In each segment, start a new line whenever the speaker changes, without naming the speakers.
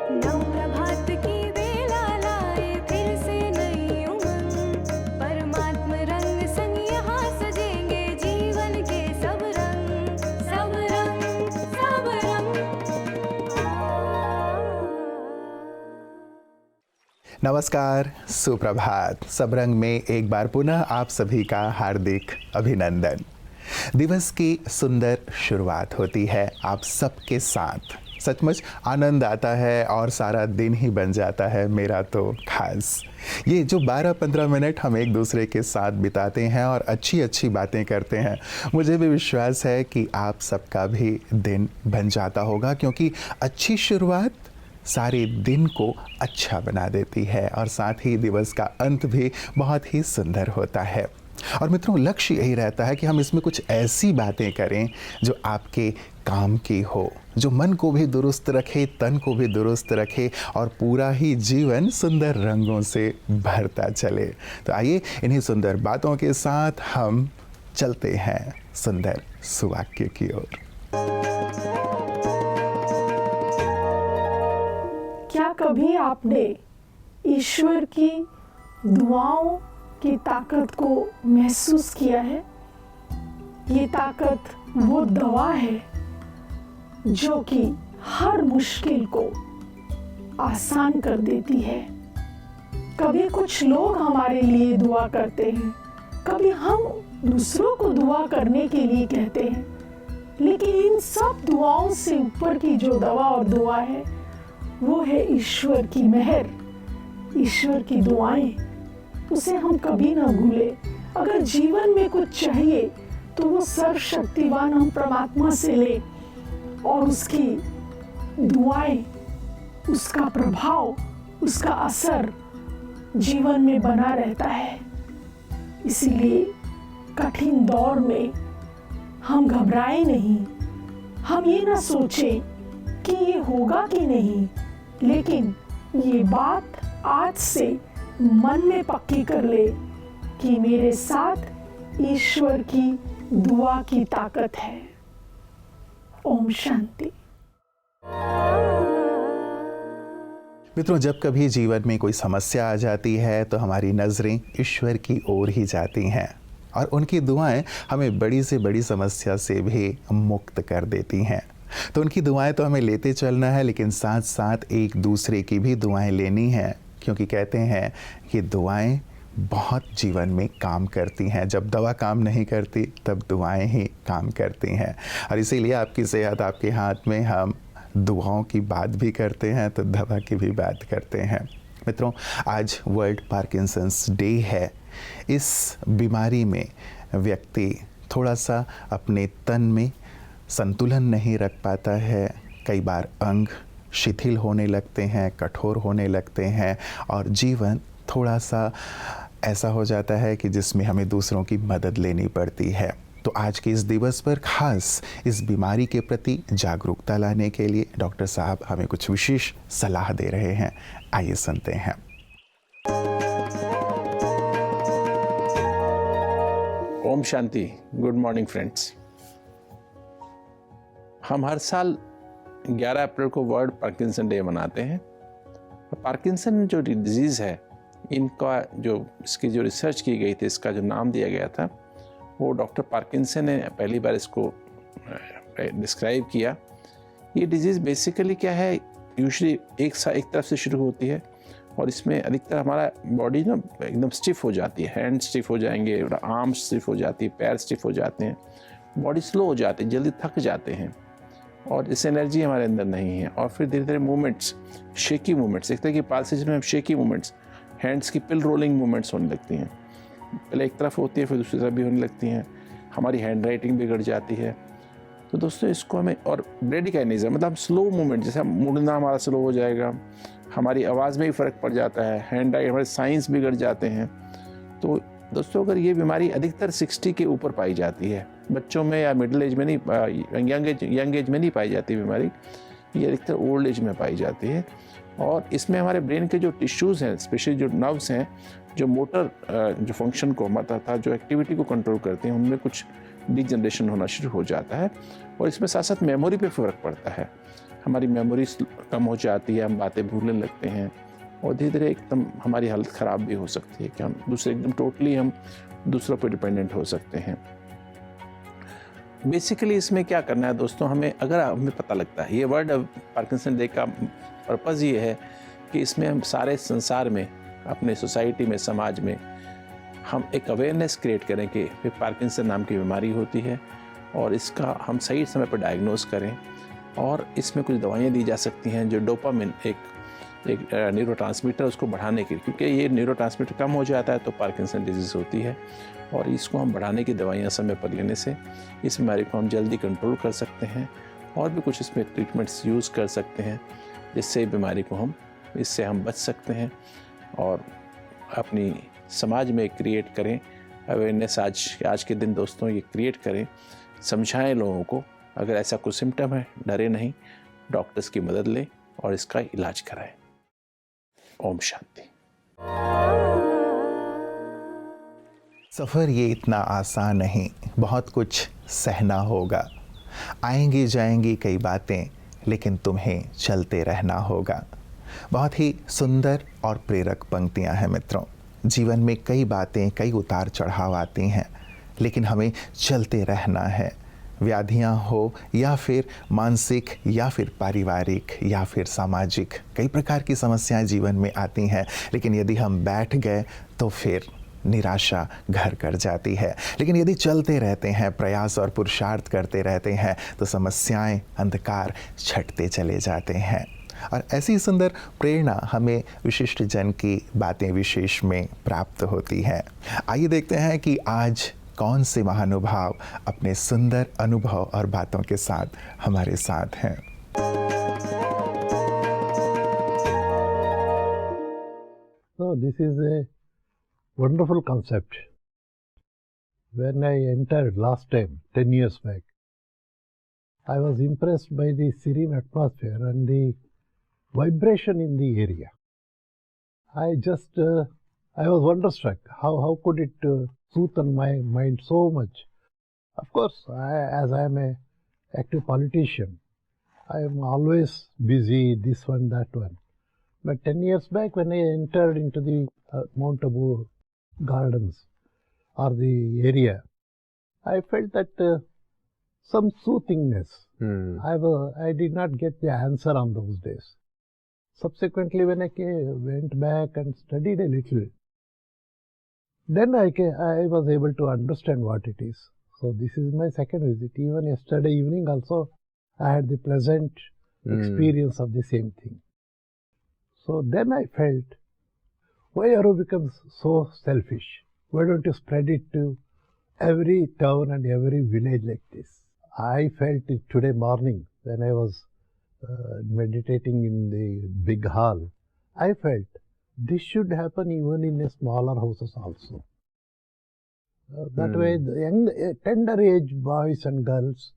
नव प्रभात की बेला लाए फिर से नई उमंग, परमात्म रंग संग यहाँ सजेंगे जीवन के सब रंग, सब रंग, सब रंग।
नमस्कार, सुप्रभात। सबरंग में एक बार पुनः आप सभी का हार्दिक अभिनंदन। दिवस की सुंदर शुरुआत होती है आप सबके साथ। सचमुच आनंद आता है और सारा दिन ही बन जाता है मेरा तो खास। ये जो 12-15 मिनट हम एक दूसरे के साथ बिताते हैं और अच्छी अच्छी बातें करते हैं, मुझे भी विश्वास है कि आप सबका भी दिन बन जाता होगा, क्योंकि अच्छी शुरुआत सारे दिन को अच्छा बना देती है और साथ ही दिवस का अंत भी बहुत ही सुंदर होता है। और मित्रों, लक्ष्य यही रहता है कि हम इसमें कुछ ऐसी बातें करें जो आपके काम की हो, जो मन को भी दुरुस्त रखे, तन को भी दुरुस्त रखे और पूरा ही जीवन सुंदर रंगों से भरता चले। तो आइए इन्हीं सुंदर बातों के साथ हम चलते हैं सुंदर सुवाक्य की ओर।
क्या कभी आपने ईश्वर की दुआओं की ताकत को महसूस किया है? ये ताकत वो दवा है जो कि हर मुश्किल को आसान कर देती है। कभी कुछ लोग हमारे लिए दुआ करते हैं, कभी हम दूसरों को दुआ करने के लिए कहते हैं, लेकिन इन सब दुआओं से ऊपर की जो दवा और दुआ है वो है ईश्वर की मेहर, ईश्वर की दुआएं। उसे हम कभी ना भूले। अगर जीवन में कुछ चाहिए तो वो सर्वशक्तिवान हम परमात्मा से ले और उसकी दुआएं, उसका प्रभाव, उसका असर जीवन में बना रहता है। इसीलिए कठिन दौर में हम घबराए नहीं। हम ये ना सोचें कि ये होगा कि नहीं, लेकिन ये बात आज से मन में पक्की कर ले कि मेरे साथ ईश्वर की दुआ की ताकत है। ओम शांति।
मित्रों, जब कभी जीवन में कोई समस्या आ जाती है तो हमारी नज़रें ईश्वर की ओर ही जाती हैं और उनकी दुआएं हमें बड़ी से बड़ी समस्या से भी मुक्त कर देती हैं। तो उनकी दुआएं तो हमें लेते चलना है, लेकिन साथ साथ एक दूसरे की भी दुआएं लेनी है, क्योंकि कहते हैं कि दुआएं बहुत जीवन में काम करती हैं। जब दवा काम नहीं करती तब दुआएं ही काम करती हैं। और इसीलिए आपकी सेहत आपके हाथ में। हम दुआओं की बात भी करते हैं तो दवा की भी बात करते हैं। मित्रों, आज वर्ल्ड पार्किंसंस डे है। इस बीमारी में व्यक्ति थोड़ा सा अपने तन में संतुलन नहीं रख पाता है। कई बार अंग शिथिल होने लगते हैं, कठोर होने लगते हैं और जीवन थोड़ा सा ऐसा हो जाता है कि जिसमें हमें दूसरों की मदद लेनी पड़ती है। तो आज के इस दिवस पर खास इस बीमारी के प्रति जागरूकता लाने के लिए डॉक्टर साहब हमें कुछ विशेष सलाह दे रहे हैं। आइए सुनते हैं।
ओम शांति। Good morning friends. हम हर साल 11 अप्रैल को वर्ल्ड पार्किंसन डे मनाते हैं। पार्किंसन जो डिजीज़ है, इसकी जो रिसर्च की गई थी, इसका जो नाम दिया गया था, वो डॉक्टर पार्किंसन ने पहली बार इसको डिस्क्राइब किया। ये डिजीज़ बेसिकली क्या है, यूजुअली एक तरफ से शुरू होती है और इसमें अधिकतर हमारा बॉडी ना एकदम स्टिफ हो जाती है। हैंड स्टिफ हो जाएंगे, आर्म स्टिफ हो जाती है, पैर स्टिफ हो जाते हैं, बॉडी स्लो हो जाती है, जल्दी थक जाते हैं और इस एनर्जी हमारे अंदर नहीं है। और फिर धीरे धीरे मूवमेंट्स, शेकी मूवमेंट्स, एक तरह की पाल्सेशन में हम शेकी मूवमेंट्स, हैंड्स की पिल रोलिंग मूवमेंट्स होने लगती हैं। पहले एक तरफ होती है, फिर दूसरी तरफ भी होने लगती हैं। हमारी हैंड राइटिंग बिगड़ जाती है। तो दोस्तों, इसको हमें, और ब्रेडिकाइनेसिस मतलब स्लो मूवमेंट, जैसे हम मुड़ना हमारा स्लो हो जाएगा, हमारी आवाज़ में भी फ़र्क पड़ जाता है, हैंड राइट, हमारे साइंस बिगड़ जाते हैं। तो दोस्तों, अगर ये बीमारी अधिकतर 60 के ऊपर पाई जाती है, बच्चों में या मिडिल एज में नहीं, यंग एज में नहीं पाई जाती बीमारी, ये अधिकतर ओल्ड एज में पाई जाती है। और इसमें हमारे ब्रेन के जो टिश्यूज़ हैं, स्पेशली जो नर्व्स हैं, जो मोटर जो फंक्शन को था, जो एक्टिविटी को कंट्रोल करते हैं, उनमें कुछ डिजनरेशन होना शुरू हो जाता है। और इसमें साथ साथ मेमोरी पे फ़र्क पड़ता है। हमारी मेमोरीज कम हो जाती है, हम बातें भूलने लगते हैं और धीरे धीरे एकदम हमारी हालत ख़राब भी हो सकती है कि हम दूसरे एकदम टोटली हम दूसरों पर डिपेंडेंट हो सकते हैं। बेसिकली इसमें क्या करना है दोस्तों, हमें पता लगता है, ये वर्ल्ड पार्किंसन डे का पर्पज़ ये है कि इसमें हम सारे संसार में, अपने सोसाइटी में, समाज में हम एक अवेयरनेस क्रिएट करें कि पार्किंसन नाम की बीमारी होती है और इसका हम सही समय पर डायग्नोस करें और इसमें कुछ दवाइयाँ दी जा सकती हैं जो डोपामिन एक न्यूरोट्रांसमीटर उसको बढ़ाने के लिए, क्योंकि ये न्यूरोट्रांसमीटर कम हो जाता है तो पार्किंसन डिजीज़ होती है और इसको हम बढ़ाने की दवाइयाँ समय पर लेने से इस बीमारी को हम जल्दी कंट्रोल कर सकते हैं और भी कुछ इसमें ट्रीटमेंट्स यूज़ कर सकते हैं जिससे बीमारी को इससे हम बच सकते हैं और अपनी समाज में क्रिएट करें अवेयरनेस। आज के दिन दोस्तों ये क्रिएट करें, समझाएं लोगों को, अगर ऐसा कोई सिम्टम है डरे नहीं, डॉक्टर्स की मदद लें और इसका इलाज कराएं। ओम शांति।
सफ़र ये इतना आसान नहीं, बहुत कुछ सहना होगा। आएंगी जाएंगी कई बातें, लेकिन तुम्हें चलते रहना होगा। बहुत ही सुंदर और प्रेरक पंक्तियां हैं मित्रों। जीवन में कई बातें, कई उतार चढ़ाव आती हैं, लेकिन हमें चलते रहना है। व्याधियां हो या फिर मानसिक या फिर पारिवारिक या फिर सामाजिक, कई प्रकार की समस्याएं जीवन में आती हैं, लेकिन यदि हम बैठ गए तो फिर निराशा घर कर जाती है। लेकिन यदि चलते रहते हैं, प्रयास और पुरुषार्थ करते रहते हैं, तो समस्याएं, अंधकार छटते चले जाते हैं। और ऐसी सुंदर प्रेरणा हमें विशिष्ट जन की बातें विशेष में प्राप्त होती है। आइए देखते हैं कि आज कौन से महानुभाव अपने सुंदर अनुभव और बातों के साथ हमारे साथ हैं।
So this is a wonderful concept. When I entered last time, 10 years back, I was impressed by the serene atmosphere and the vibration in the area. I was wonderstruck. How could it soothe my mind so much? Of course, as I am a active politician, I am always busy, this one, that one. But 10 years back, when I entered into the Mount Abu gardens or the area, I felt that some soothingness. I did not get the answer on those days. Subsequently, when I went back and studied a little, then I was able to understand what it is. So this is my second visit. Even yesterday evening also, I had the pleasant experience of the same thing. So then I felt, why Aru becomes so selfish? Why don't you spread it to every town and every village like this? I felt it today morning when I was meditating in the big hall. I felt this should happen even in a smaller houses also. That way, the young, tender age boys and girls,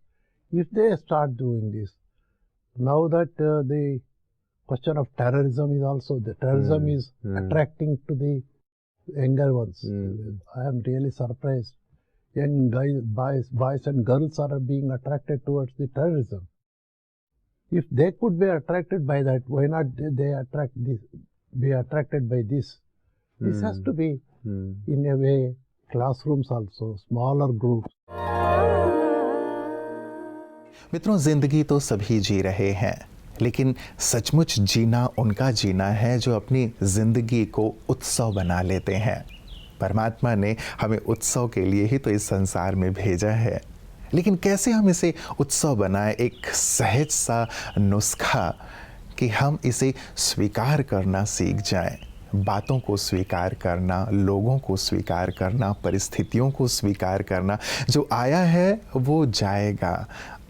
if they start doing this, now that the question of terrorism is also, the terrorism is attracting to the younger ones. I am really surprised. Young guys, boys and girls are being attracted towards the terrorism. If they could be attracted by that, why not they be attracted by this? This has to be, in a way, classrooms also, smaller groups.
मित्रों, जिंदगी तो सभी जी रहे हैं, लेकिन सचमुच जीना उनका जीना है जो अपनी जिंदगी को उत्सव बना लेते हैं। परमात्मा ने हमें उत्सव के लिए ही तो इस संसार में भेजा है, लेकिन कैसे हम इसे उत्सव बनाएं? एक सहज सा नुस्खा कि हम इसे स्वीकार करना सीख जाएं। बातों को स्वीकार करना, लोगों को स्वीकार करना, परिस्थितियों को स्वीकार करना। जो आया है वो जाएगा।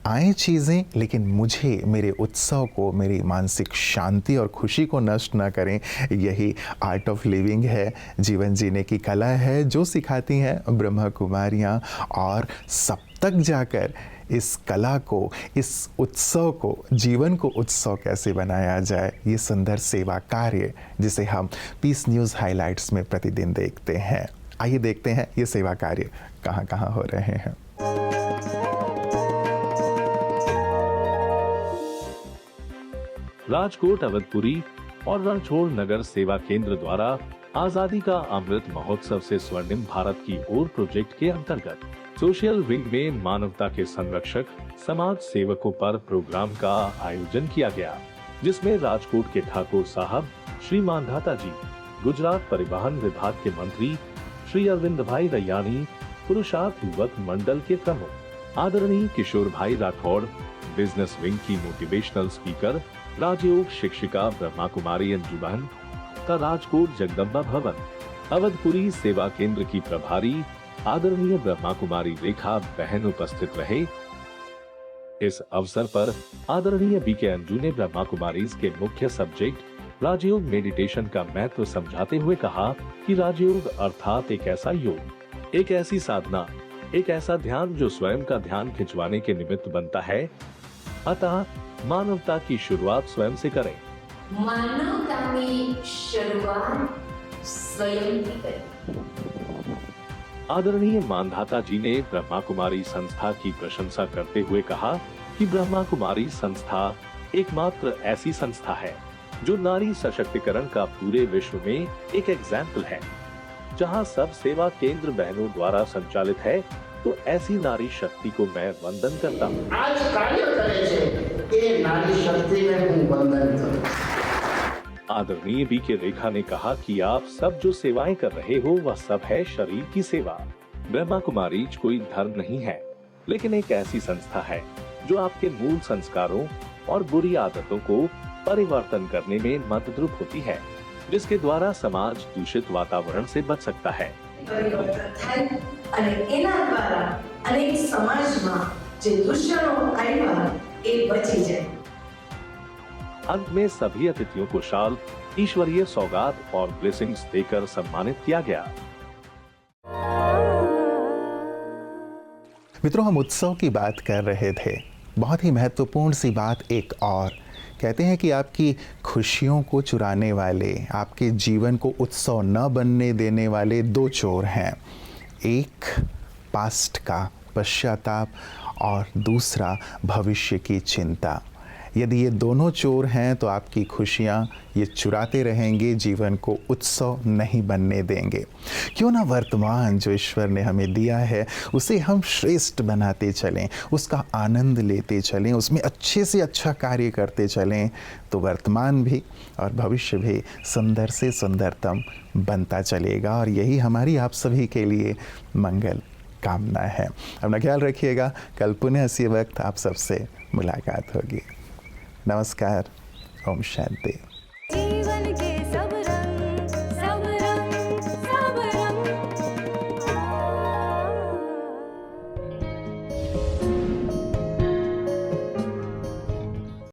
आए चीज़ें, लेकिन मुझे, मेरे उत्सव को, मेरी मानसिक शांति और खुशी को नष्ट ना करें। यही आर्ट ऑफ लिविंग है, जीवन जीने की कला है, जो सिखाती हैं ब्रह्मा कुमारियाँ। और सब तक जाकर इस कला को, इस उत्सव को, जीवन को उत्सव कैसे बनाया जाए, ये सुंदर सेवा कार्य जिसे हम पीस न्यूज़ हाइलाइट्स में प्रतिदिन देखते हैं। आइए देखते हैं ये सेवा कार्य कहाँ कहाँ हो रहे हैं।
राजकोट अवधपुरी और रणछोड़ नगर सेवा केंद्र द्वारा आजादी का अमृत महोत्सव से स्वर्णिम भारत की ओर प्रोजेक्ट के अंतर्गत सोशल विंग में मानवता के संरक्षक समाज सेवकों पर प्रोग्राम का आयोजन किया गया, जिसमें राजकोट के ठाकुर साहब श्री मानधाता जी, गुजरात परिवहन विभाग के मंत्री श्री अरविंद भाई रैयानी, पुरुषार्थ युवक मंडल के प्रमुख आदरणीय किशोर भाई राठौड़, बिजनेस विंग की मोटिवेशनल स्पीकर राजयोग शिक्षिका ब्रह्मा कुमारी अंजुमन का राजकोट जगदम्बा भवन, अवधपुरी सेवा केंद्र की प्रभारी आदरणीय ब्रह्मा कुमारी रेखा बहन उपस्थित रहे। इस अवसर पर आदरणीय बीके अंजू ने ब्रह्मा कुमारी के मुख्य सब्जेक्ट राजयोग मेडिटेशन का महत्व समझाते हुए कहा कि राजयोग अर्थात एक ऐसा योग, एक ऐसी साधना, एक ऐसा ध्यान जो स्वयं का ध्यान खिंचवाने के निमित्त बनता है। अतः मानवता की शुरुआत स्वयं से करें।
मानवता की शुरुआत स्वयं से करें।
आदरणीय मानधाता जी ने ब्रह्मा कुमारी संस्था की प्रशंसा करते हुए कहा कि ब्रह्मा कुमारी संस्था एकमात्र ऐसी संस्था है जो नारी सशक्तिकरण का पूरे विश्व में एक एग्जाम्पल है। जहां सब सेवा केंद्र बहनों द्वारा संचालित है, तो ऐसी नारी शक्ति को मैं वंदन करता हूँ।
आज कार्य करे छे ये नारी शक्ति में हूँ वंदन करूँ।
आदरणीय बीके रेखा ने कहा कि आप सब जो सेवाएं कर रहे हो वह सब है शरीर की सेवा। ब्रह्मा कुमारी कोई धर्म नहीं है, लेकिन एक ऐसी संस्था है जो आपके मूल संस्कारों और बुरी आदतों को परिवर्तन करने में मददरूप होती है, जिसके द्वारा समाज दूषित वातावरण से बच सकता है।
परिवर्तन થાય અને એના દ્વારા અનેક સમાજમાં જે દૂષણો આવ્યા એ બચી જાય।
अंत में सभी अतिथियों को शाल, ईश्वरीय सौगात और ब्लेसिंग्स देकर सम्मानित किया गया।
मित्रों, हम उत्सव की बात कर रहे थे। बहुत ही महत्वपूर्ण सी बात एक और कहते हैं कि आपकी खुशियों को चुराने वाले, आपके जीवन को उत्सव न बनने देने वाले दो चोर हैं। एक पास्ट का पश्चाताप और दूसरा भविष्य की चिंता। यदि ये दोनों चोर हैं तो आपकी खुशियाँ ये चुराते रहेंगे, जीवन को उत्सव नहीं बनने देंगे। क्यों ना वर्तमान जो ईश्वर ने हमें दिया है उसे हम श्रेष्ठ बनाते चलें, उसका आनंद लेते चलें, उसमें अच्छे से अच्छा कार्य करते चलें, तो वर्तमान भी और भविष्य भी सुंदर से सुंदरतम बनता चलेगा। और यही हमारी आप सभी के लिए मंगल कामना है। अपना ख्याल रखिएगा। कल पुनः इसी वक्त आप सबसे मुलाकात होगी। नमस्कार। ओम शांति।